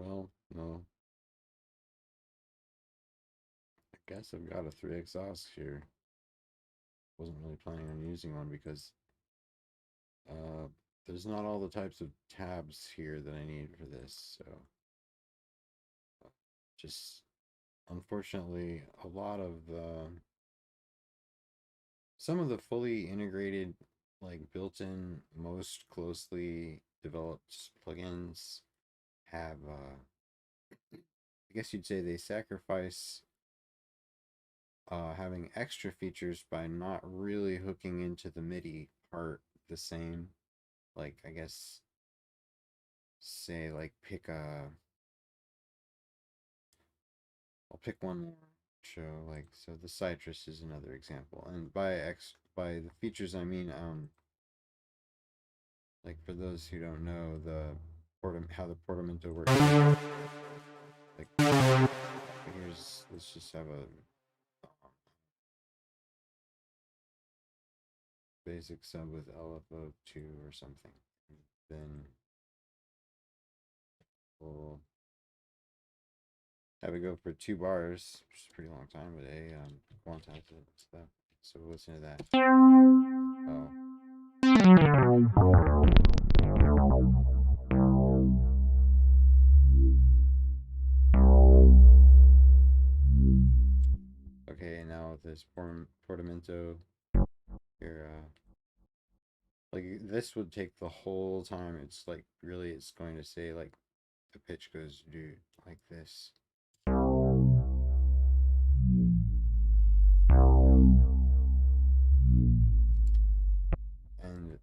well, no. I guess I've got a 3 exhaust here. Wasn't really planning on using one because uh, there's not all the types of tabs here that I need for this, so just unfortunately a lot of some of the fully integrated, like built-in, most closely developed plugins have I guess you'd say they sacrifice having extra features by not really hooking into the MIDI part the same. Like, I guess, say, like, I'll pick one more show, like, so the Citrus is another example. And by the features, I mean, like, for those who don't know, how the portamento works. Like, let's just have a basic sub with LFO2 or something. Then we'll have it go for 2 bars, which is a pretty long time, but quantize it stuff. So we'll listen to that. Oh. Okay, now with this portamento here, like this would take the whole time. It's like really, it's going to say like the pitch goes do like this. And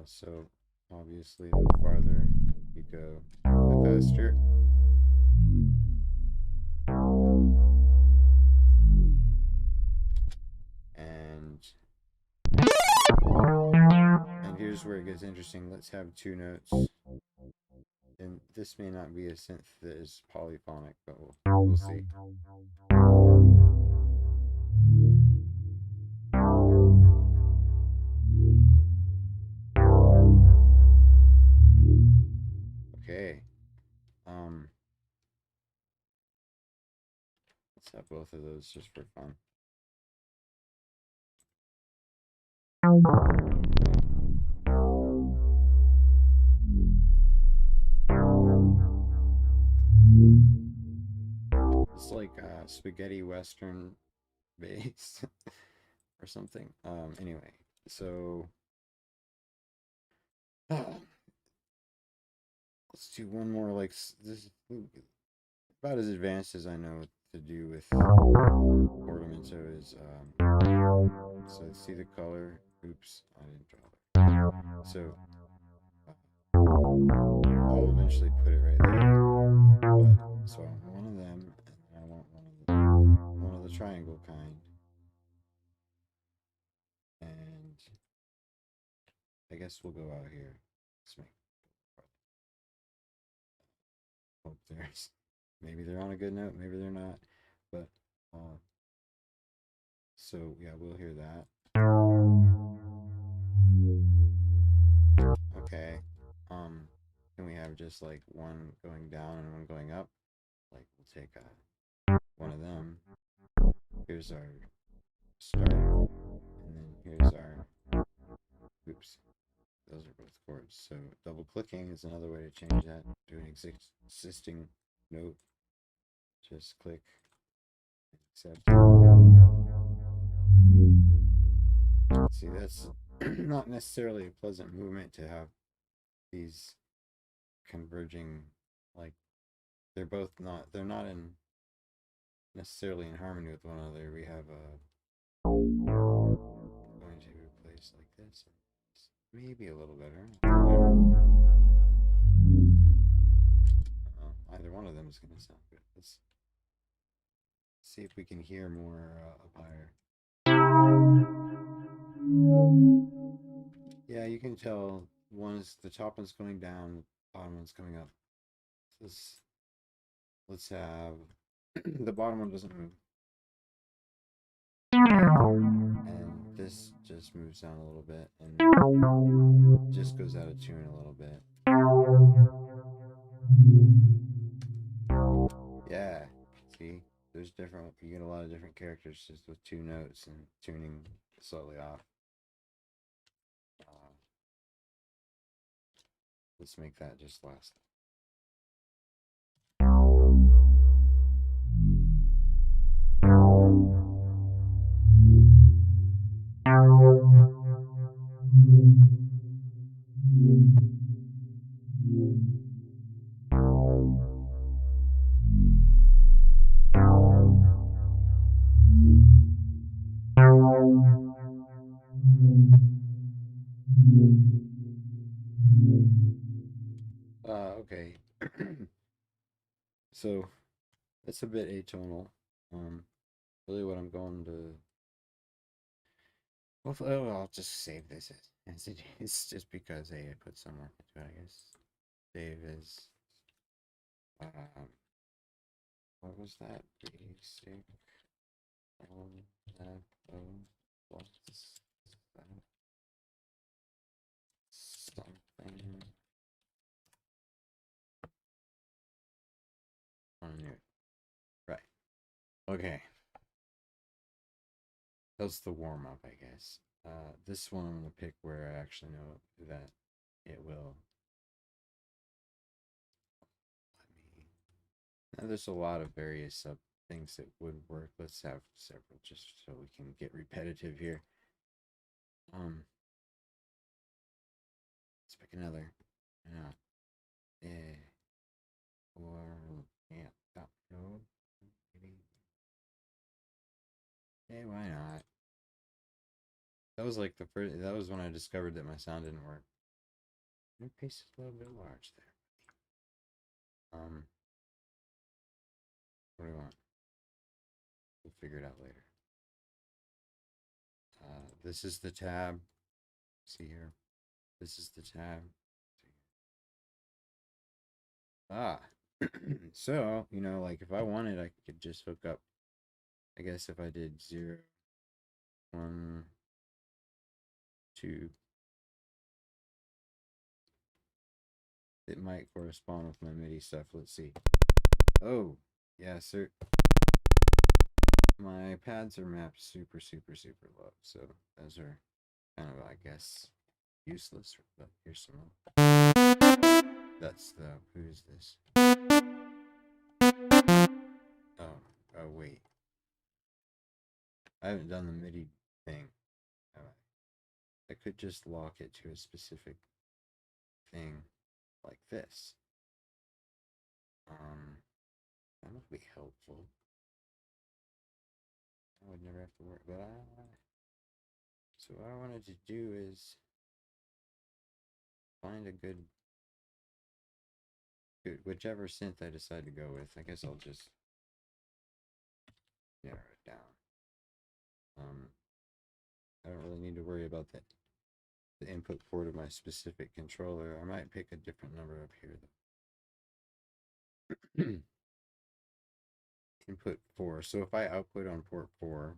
so obviously the farther you go, the faster. And here's where it gets interesting. Let's have 2 notes. And this may not be a synth that is polyphonic, but we'll see. Okay. Let's have both of those just for fun. It's like spaghetti western bass or something. Anyway, so let's do one more. Like this is about as advanced as I know to do with ornamento is. So see the color. Oops, I didn't draw that. So I'll eventually put it right there. But, so I want one of them, and I want one of the triangle kind. And I guess we'll go out here. Let's make. Hope there's. Maybe they're on a good note. Maybe they're not. But so yeah, we'll hear that. Okay. Can we have just like one going down and one going up? Like we'll take one of them. Here's our start, and then here's our. Oops. Those are both chords. So double clicking is another way to change that to an existing note. Just click accept. See, that's not necessarily a pleasant movement to have these converging, like they're not in necessarily in harmony with one another. We have going to replace like this. Maybe a little better. Either one of them is going to sound good. Let's see if we can hear more up higher. Yeah, you can tell the top one's going down, the bottom one's coming up. Let's have the bottom one doesn't move. And this just moves down a little bit and just goes out of tune a little bit. different. You get a lot of different characters just with 2 notes and tuning slightly off. Let's make that just last. Okay. So it's a bit atonal. Really what I'm going to. Hopefully, I'll just save this as it is, just because hey, I put some work into it. I guess save as. What was that? Basic. That plus something. On new. Right. Okay. That's the warm up, I guess. This one I'm gonna pick where I actually know that it will. Let me. Now there's a lot of various sub things that would work. Let's have several just so we can get repetitive here. Let's pick another. Yeah. Or yeah. No. Maybe. Hey, why not? That was like the first. That was when I discovered that my sound didn't work. My pace is a little bit large there. What do we want? We'll figure it out later. This is the tab. See here. This is the tab. Ah. So, you know, like if I wanted, I could just hook up. I guess if I did 0, 1, 2, it might correspond with my MIDI stuff. Let's see. Oh, yeah, sir. My pads are mapped super, super, super low. So those are kind of, I guess, useless. But here's some more. That's the, who's this? Oh, wait. I haven't done the MIDI thing. I could just lock it to a specific thing like this. That would be helpful. I would never have to worry, but so what I wanted to do is find a good, whichever synth I decide to go with. I guess I'll just narrow it down. I don't really need to worry about the input port of my specific controller. I might pick a different number up here though. Input 4. So if I output on port 4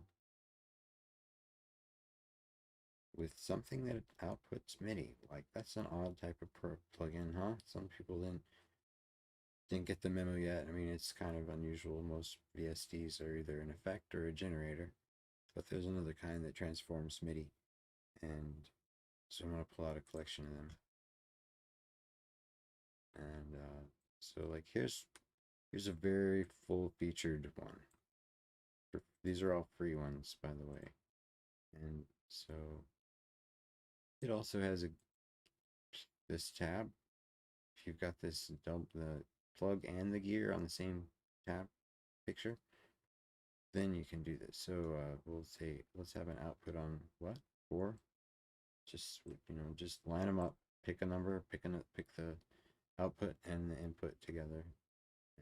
with something that outputs MIDI, like that's an odd type of plugin, huh? Some people didn't get the memo yet. I mean, it's kind of unusual. Most VSTs are either an effect or a generator, but there's another kind that transforms MIDI, and so I'm gonna pull out a collection of them. And so like here's a very full featured one. These are all free ones, by the way. And so it also has this tab. If you've got this the plug and the gear on the same tab picture, then you can do this. So we'll say let's have an output on what 4. Just just line them up, pick a number, pick the output and the input together,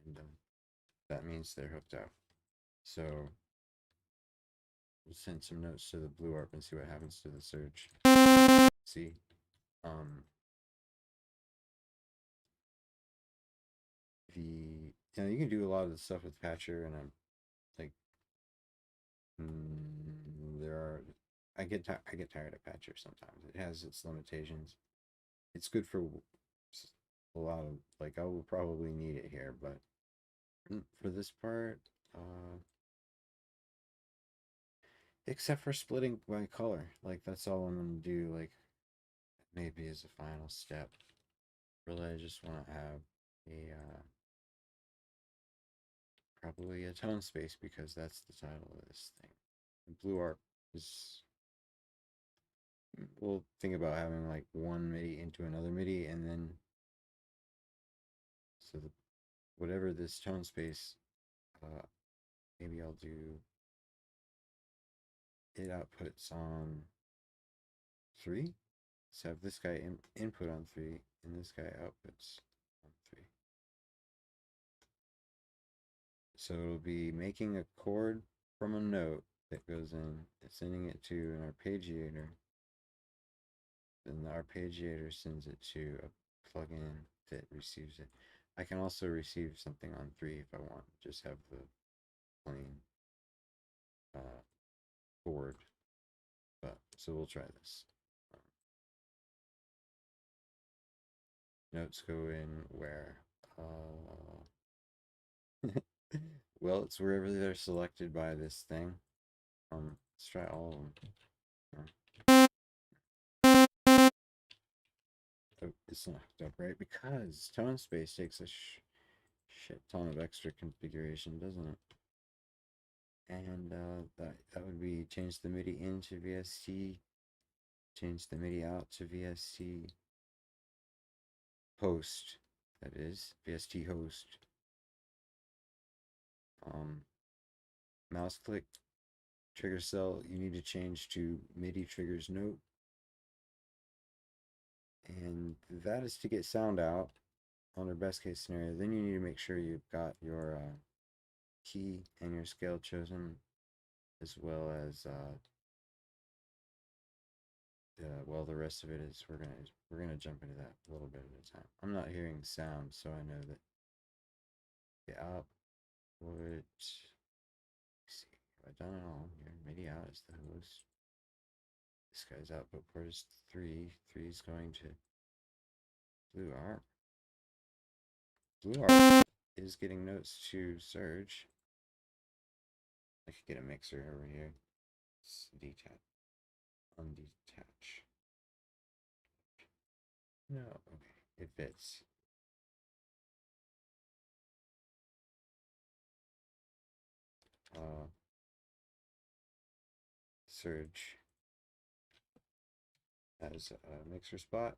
and that means they're hooked up. So we'll send some notes to the blue ARP and see what happens to the surge. See, you can do a lot of the stuff with Patcher, and I'm like, I get tired of Patcher sometimes. It has its limitations. It's good for a lot of, like, I will probably need it here, but for this part, except for splitting by color. Like that's all I'm gonna do. Like maybe as a final step. Really, I just want to have a probably a tone space because that's the title of this thing. The blue art is. We'll think about having like one MIDI into another MIDI, and then so the whatever this tone space, maybe I'll do it outputs on 3. So have this guy input on 3, and this guy outputs on 3. So it'll be making a chord from a note that goes in, sending it to an arpeggiator. Then the arpeggiator sends it to a plugin that receives it. I can also receive something on 3 if I want. Just have the plain chord. But so we'll try this. Notes go in where? Well, it's wherever they're selected by this thing. Let's try all of them. Oh, it's not hooked up right because tone space takes a shit ton of extra configuration, doesn't it? And that would be change the MIDI into VST, change the MIDI out to VST host. That is VST host. Mouse click trigger cell. You need to change to MIDI triggers note, and that is to get sound out under best case scenario. Then you need to make sure you've got your key and your scale chosen, as well as well, the rest of it is we're gonna jump into that a little bit at a time. I'm not hearing sound, so I know that the output. Let's see, have I done it all here? MIDI out is the host. This guy's output port is 3. 3 is going to blue art. Blue art is getting notes to Surge. I could get a mixer over here. Let's detach. Undetach. No, okay, it fits. Surge has a mixer spot.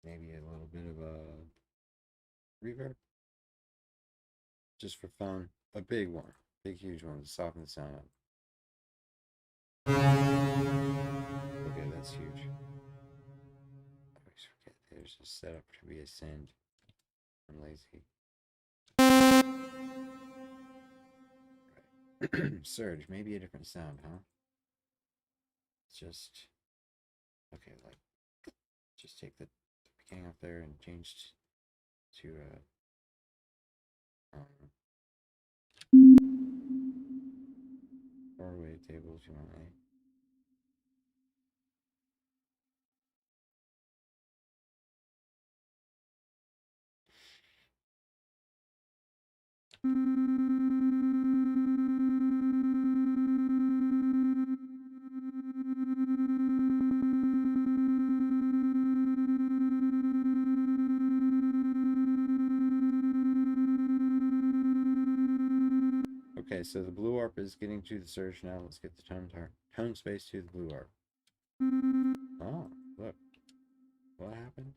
Maybe a little bit of a reverb. Just for fun. A big one. Big, huge one to soften the sound up. Okay, that's huge. I always forget there's a setup to be a send. I'm lazy. Right. Surge, maybe a different sound, huh? Just okay, like just take the beginning up there and change to far away table if you want a. Okay, so the blue arp is getting to the surge now. Let's get the tone space to the blue arp. Oh, look. What happened?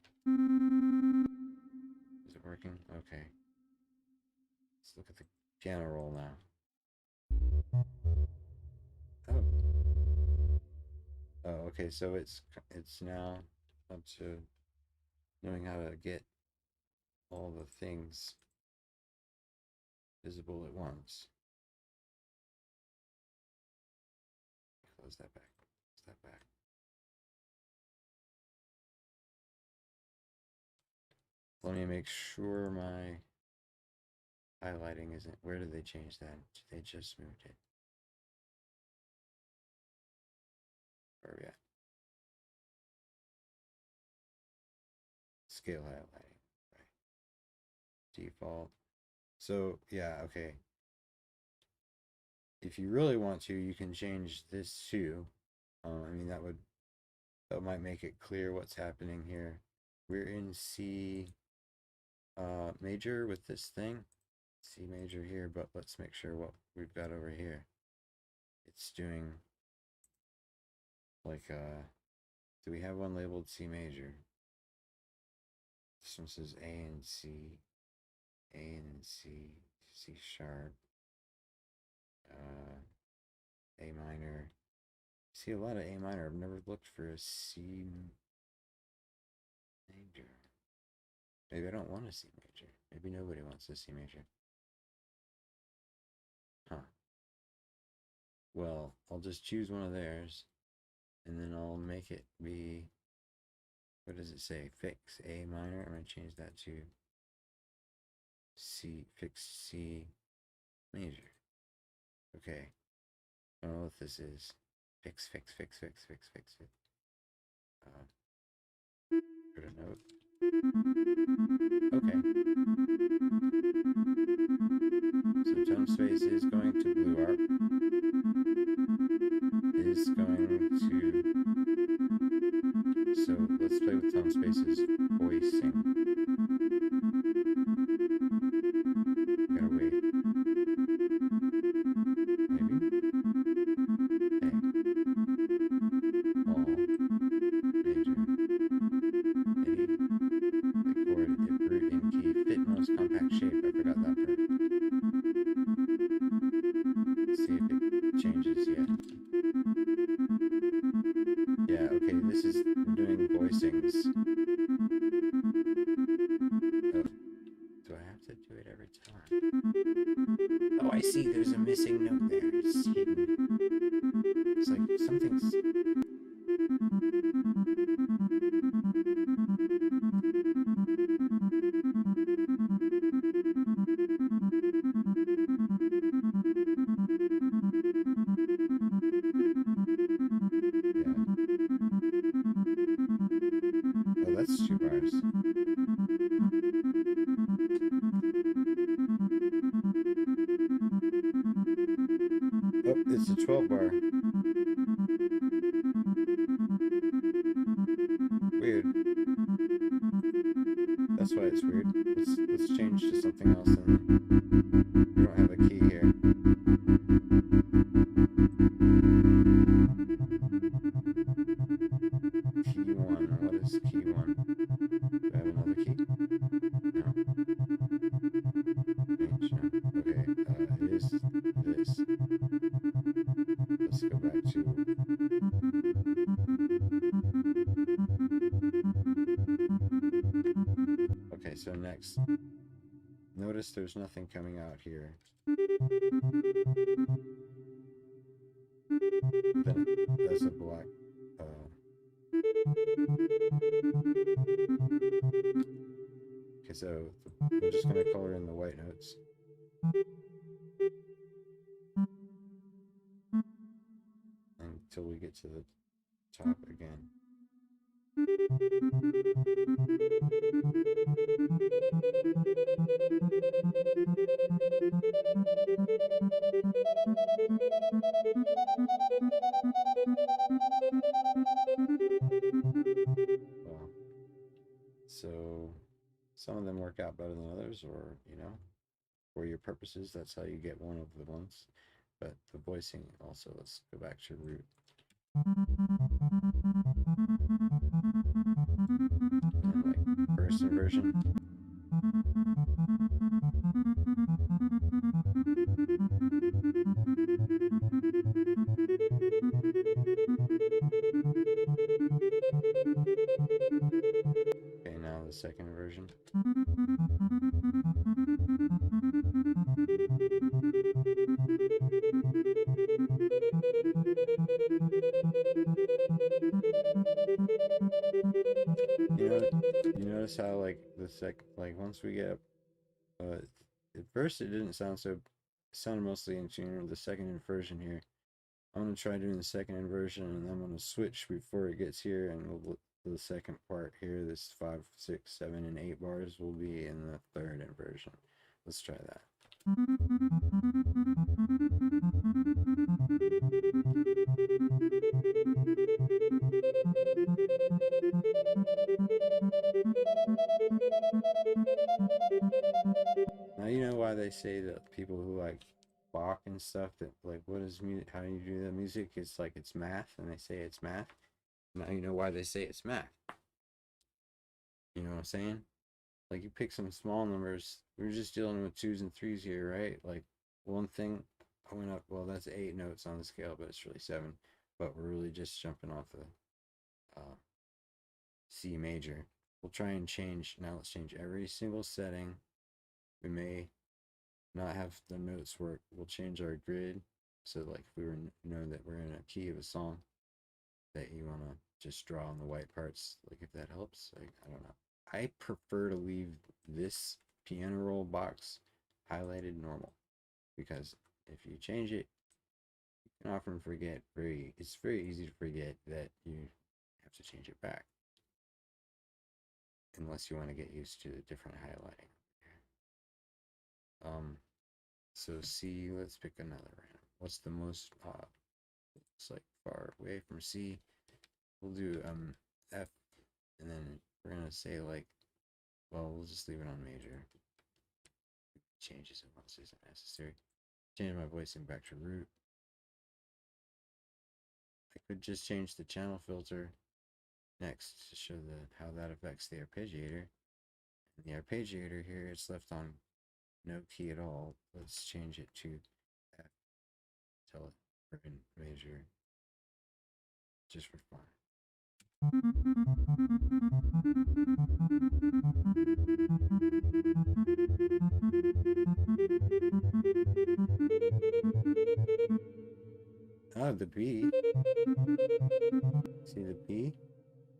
Is it working? Okay. Let's look at the piano roll now. Oh. Oh, okay, so it's now up to knowing how to get all the things visible at once. Close that back. Close that back. Let me make sure my highlighting isn't. Where did they change that? They just moved it. Where are we at? Scale highlighting. Right. Default. So yeah, okay. if you really want to, you can change this too. I mean, that might make it clear what's happening here. We're in C major with this thing. C major here, but let's make sure what we've got over here. It's doing like do we have one labeled C major? This one says A and C, A and C, C sharp, A minor. See a lot of A minor. I've never looked for a C major. Maybe I don't want a C major. Maybe nobody wants a C major. Huh. Well, I'll just choose one of theirs, and then I'll make it be, what does it say? Fix A minor. I'm going to change that to C, fix C major. Okay. I don't know what this is. Fix. Put a note. Okay. So tone space is going to blue arc. Is going to. So let's play with tone spaces. Voicing. Gotta wait. Maybe. Okay. All major. Midi. The chord, if root in key, fit most compact shape. I forgot that part. Let's see if it changes yet. Yeah, okay, this is, we're doing voicings. Oh, do I have to do it every time? Oh, I see, there's a missing note there. It's hidden. It's like something's... Oh, that's 2 bars. Oh, it's a 12 bar. Weird. That's why it's weird. Let's change to something else then. We don't have a key here. Key 1. What is key 1? Do I have another key? No. Change, no. Okay, it is this. Let's go back to... Okay, so next. Notice there's nothing coming out here. Then there's a black... Okay, so we're just going to color in the white notes. Until we get to the top again. Well, so some of them work out better than others, or, you know, for your purposes, that's how you get one of the ones. But the voicing also, let's go back to root. And like first inversion. Okay, now the second inversion. You notice how like once we get at first it didn't sound so, it sounded mostly in tune with the second inversion here. I'm gonna try doing the second inversion, and I'm gonna switch before it gets here, and the second part here, this 5, 6, 7, and 8 bars will be in the third inversion. Let's try that. stuff that like what is music? How do you do the music? It's like it's math, and they say it's math. Now you know why they say it's math. You know what I'm saying? Like you pick some small numbers. We're just dealing with twos and threes here, right? Like one thing I went up. Well, that's 8 notes on the scale, but it's really 7. But we're really just jumping off the C major. We'll try and change. Now let's change every single setting. We may not have the notes work. We'll change our grid. So like if we know that we're in a key of a song that you want to just draw on the white parts, like if that helps, like, I don't know. I prefer to leave this piano roll box highlighted normal because if you change it, you can often forget it's very easy to forget that you have to change it back unless you want to get used to the different highlighting. So C, let's pick another random. What's the most it's like far away from C? We'll do F, and then we're gonna say like, well, we'll just leave it on major. Changes it once isn't necessary. Change my voicing back to root. I could just change the channel filter next to show how that affects the arpeggiator. And the arpeggiator here, it's left on no key at all. Let's change it to F. Tell it we're in major, just for fun. Oh, the B. See the B?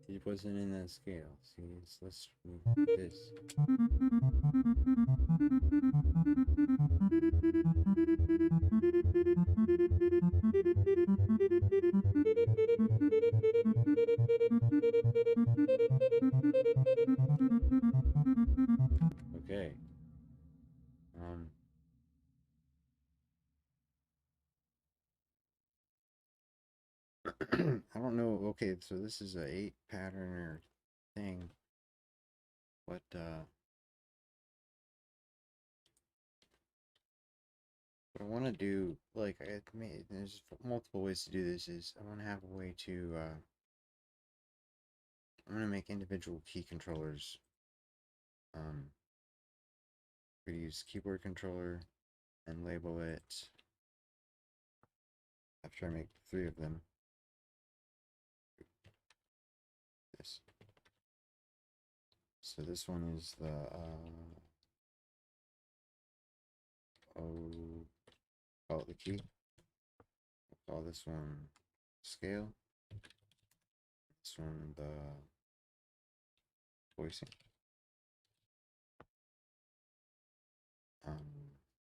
It wasn't in that scale. See, let's move this. Okay. I don't know. Okay, so this is a 8 pattern or thing. What I want to do, like, there's multiple ways to do this. Is I want to have a way to I'm gonna make individual key controllers. We use keyboard controller and label it after I make 3 of them. This. So this one is the call it the key. We'll call this one scale. This one the voicing.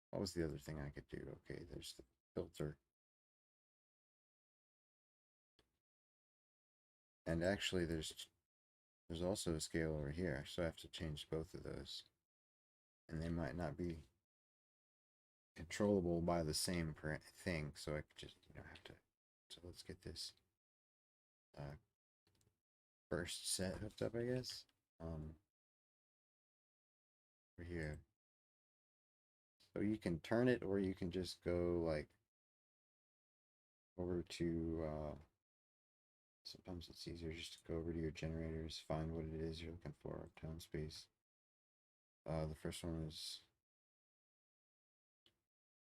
What was the other thing I could do? Okay, there's the filter. And actually there's also a scale over here, so I have to change both of those. And they might not be controllable by the same thing, so I could just, have to. So let's get this first set hooked up, I guess. Over here. So you can turn it, or you can just go like over to sometimes it's easier just to go over to your generators, find what it is you're looking for, tone space. The first one is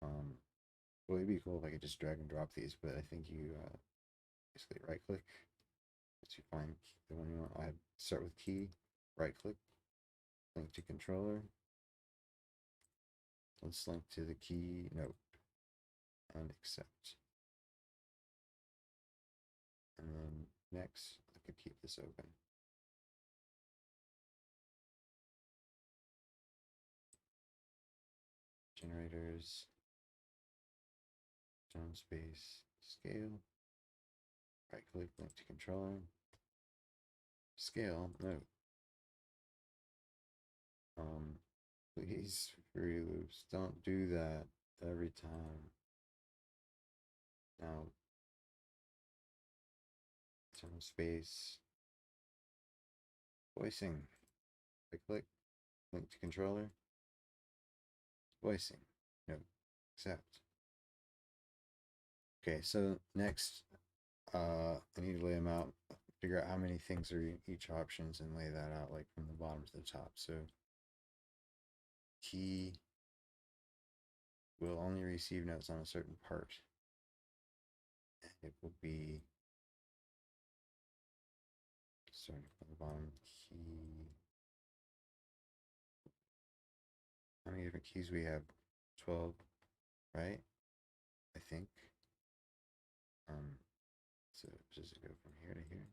well, it'd be cool if I could just drag and drop these, but I think you basically right click to find the one you want. I start with key, right click, link to controller. Let's link to the key note and accept. And then next, I could keep this open. Generators, tone space, scale, right click, link to controller, scale, note. Please, free loops, don't do that every time. Now, tone space, voicing, right click, link to controller, voicing, note, accept. Okay, so next, I need to lay them out, figure out how many things are in each options, and lay that out like from the bottom to the top. So key will only receive notes on a certain part. It will be starting from the bottom. Key. How many different keys we have? 12, right? I think. So does it go from here to here?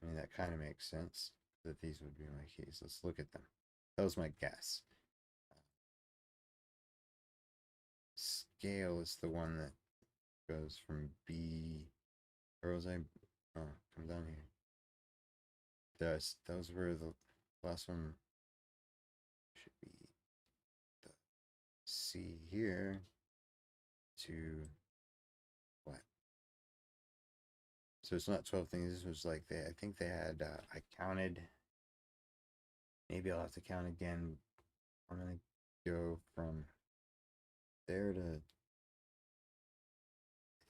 I mean, that kind of makes sense that these would be my keys. Let's look at them. That was my guess. Scale is the one that goes from B, or was I, oh, come down here. Those were the last one should be the C here to what? So it's not 12 things. This was like I think they had, I counted, maybe I'll have to count again. I'm going to go from there to,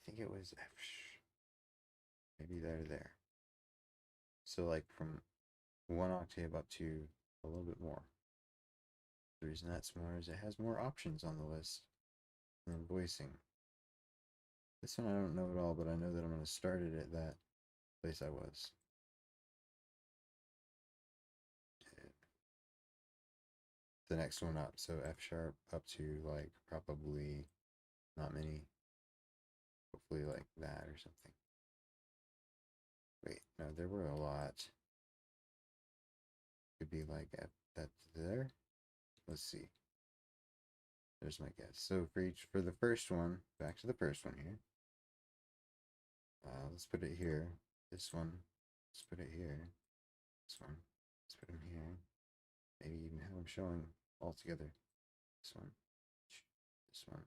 I think it was F, maybe there to there. So like from one octave up to a little bit more. The reason that's more is it has more options on the list than voicing. This one I don't know at all, but I know that I'm going to start it at that place I was. The next one up, so F sharp up to like probably not many, hopefully like that or something. Wait, no, there were a lot. Could be like at that there. Let's see. There's my guess. So for the first one, back to the first one here. Let's put it here. This one, let's put it here. This one, let's put them here. Maybe even have them showing all together. This one, this one,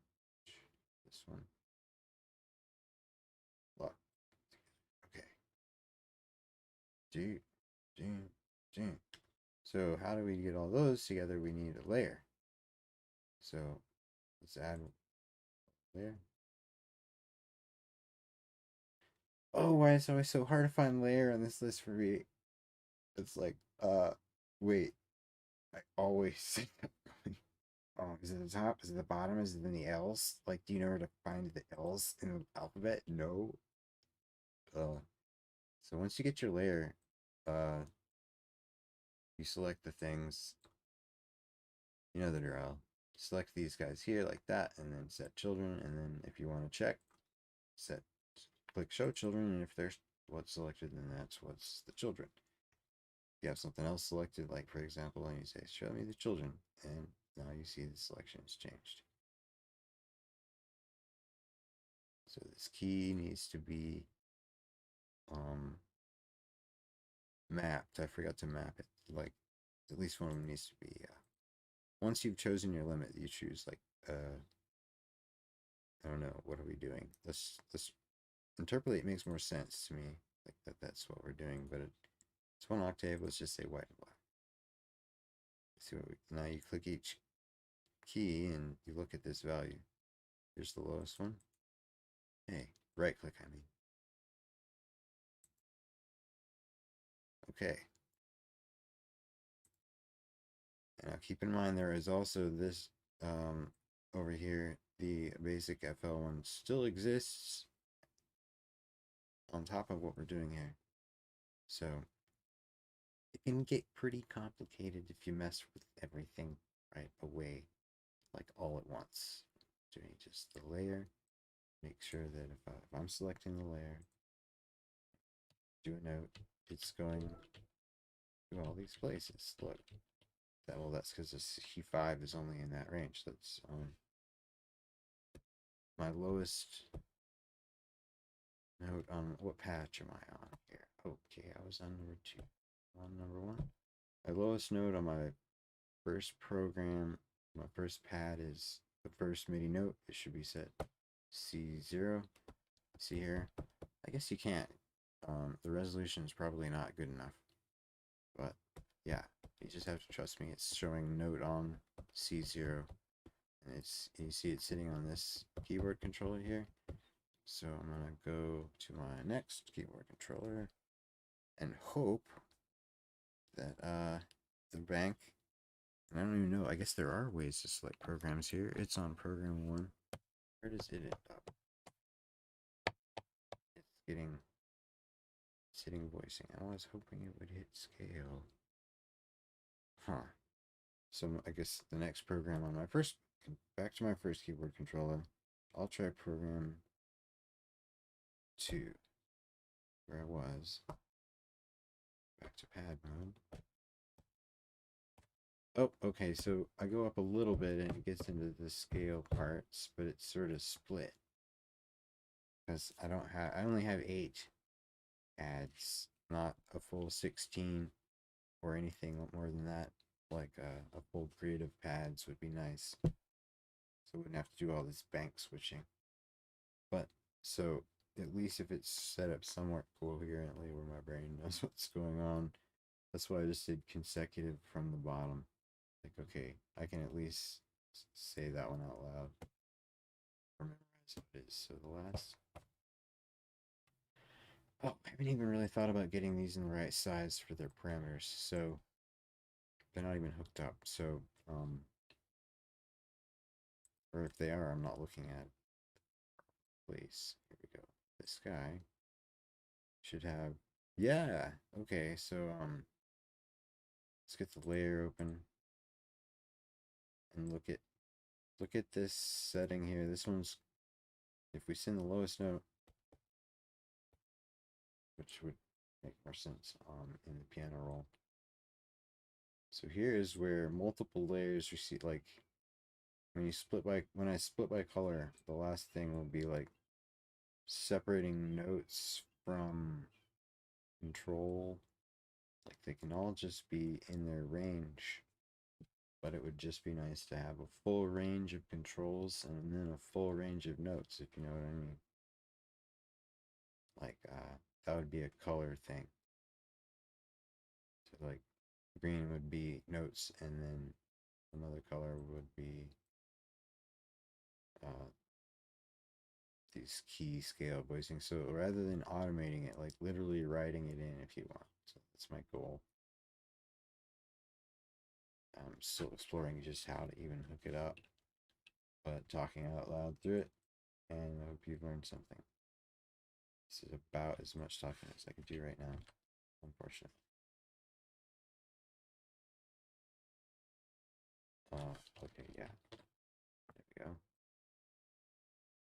this one. Look. Okay. Do, do, do. So how do we get all those together? We need a layer. So let's add a layer. Oh, why is it always so hard to find layer on this list for me? It's like, wait. I always say that. Oh, is it the top? Is it the bottom? Is it in the L's? Like, do you know where to find the L's in the alphabet? No. So once you get your layer, you select the things. You know the drill. Select these guys here like that, and then set children. And then if you want to check, click show children. And if there's what's selected, then that's what's the children. If you have something else selected, like for example, and you say show me the children, and now you see the selection has changed. So this key needs to be mapped. I forgot to map it. Like at least one of them needs to be. Once you've chosen your limit, you choose like I don't know, what are we doing? Let's interpolate makes more sense to me. Like that's what we're doing, but it's one octave. Let's just say white and black. See what now you click each key and you look at this value. Here's the lowest one. Hey, right click, I mean. Okay. And now keep in mind there is also this over here, the basic FL one still exists on top of what we're doing here. So it can get pretty complicated if you mess with everything right away, like all at once. Doing just the layer, make sure that if I'm selecting the layer, do a note, it's going to all these places. Look, well, that's because this Q5 is only in that range. That's my lowest note on what patch am I on here? Okay, I was on number 2. On number 1. My lowest note on my first program, my first pad is the first MIDI note. It should be set C0. See here? I guess you can't. The resolution is probably not good enough. But yeah, you just have to trust me. It's showing note on C0, and you see it sitting on this keyboard controller here. So I'm gonna go to my next keyboard controller and hope that the bank, and I don't even know, I guess there are ways to select programs here. It's on program 1. Where does it end up? It's getting sitting voicing. I was hoping it would hit scale. Huh. So I guess the next program on my first, back to my first keyboard controller, I'll try program 2, where I was. Back to pad mode. Oh, okay, so I go up a little bit and it gets into the scale parts, but it's sort of split. Because I only have 8 pads, not a full 16 or anything more than that. Like a full grid of pads would be nice. So I wouldn't have to do all this bank switching. But, so, at least if it's set up somewhat coherently where my brain knows what's going on, that's why I just did consecutive from the bottom. Like, okay, I can at least say that one out loud. Or memorize what it is. So the last... Oh, I haven't even really thought about getting these in the right size for their parameters. So, they're not even hooked up. So, or if they are, I'm not looking at place. Here we go. This guy should have... Yeah, okay, so, let's get the layer open. And look at this setting here. This one's, if we send the lowest note, which would make more sense in the piano roll. So here is where multiple layers receive, like when I split by color, the last thing will be like separating notes from control. Like they can all just be in their range, but it would just be nice to have a full range of controls and then a full range of notes, if you know what I mean. Like that would be a color thing. So like green would be notes, and then another color would be these key scale voicing. So rather than automating it, like literally writing it in if you want. So that's my goal. I'm still exploring just how to even hook it up, but talking out loud through it, and I hope you've learned something. This is about as much talking as I can do right now, unfortunately. Okay, yeah. There we go.